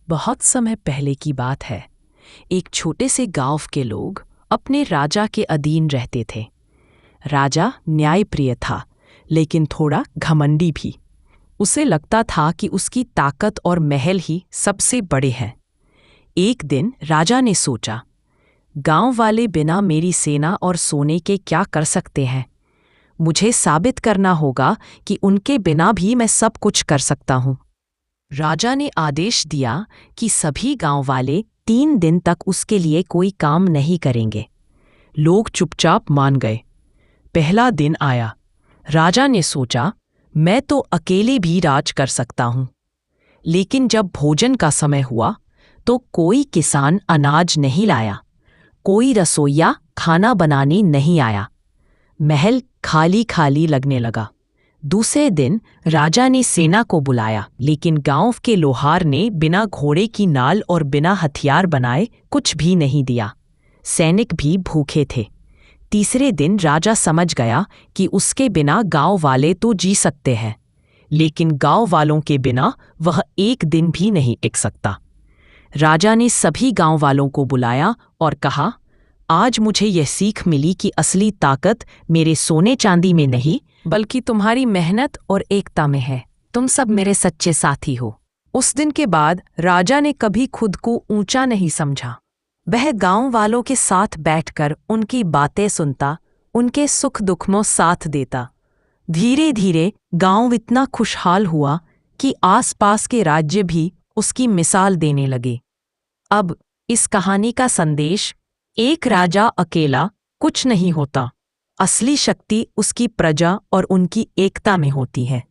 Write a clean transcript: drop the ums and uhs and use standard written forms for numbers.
बहुत समय पहले की बात है। एक छोटे से गांव के लोग अपने राजा के अधीन रहते थे। राजा न्यायप्रिय था, लेकिन थोड़ा घमंडी भी। उसे लगता था कि उसकी ताकत और महल ही सबसे बड़े हैं। एक दिन राजा ने सोचा, गांव वाले बिना मेरी सेना और सोने के क्या कर सकते हैं। मुझे साबित करना होगा कि उनके बिना भी मैं सब कुछ कर सकता हूँ। राजा ने आदेश दिया कि सभी गांव वाले 3 दिन तक उसके लिए कोई काम नहीं करेंगे। लोग चुपचाप मान गए। पहला दिन आया। राजा ने सोचा, मैं तो अकेले भी राज कर सकता हूँ। लेकिन जब भोजन का समय हुआ तो कोई किसान अनाज नहीं लाया, कोई रसोइया खाना बनाने नहीं आया। महल खाली खाली लगने लगा। दूसरे दिन राजा ने सेना को बुलाया, लेकिन गांव के लोहार ने बिना घोड़े की नाल और बिना हथियार बनाए कुछ भी नहीं दिया। सैनिक भी भूखे थे। तीसरे दिन राजा समझ गया कि उसके बिना गांव वाले तो जी सकते हैं, लेकिन गांव वालों के बिना वह एक दिन भी नहीं टिक सकता। राजा ने सभी गांव वालों को बुलाया और कहा, आज मुझे यह सीख मिली कि असली ताकत मेरे सोने चांदी में नहीं, बल्कि तुम्हारी मेहनत और एकता में है। तुम सब मेरे सच्चे साथी हो। उस दिन के बाद राजा ने कभी खुद को ऊंचा नहीं समझा। वह गांव वालों के साथ बैठकर उनकी बातें सुनता, उनके सुख दुख में साथ देता। धीरे धीरे गांव इतना खुशहाल हुआ कि आसपास के राज्य भी उसकी मिसाल देने लगे। अब इस कहानी का संदेश, एक राजा अकेला कुछ नहीं होता। असली शक्ति उसकी प्रजा और उनकी एकता में होती है।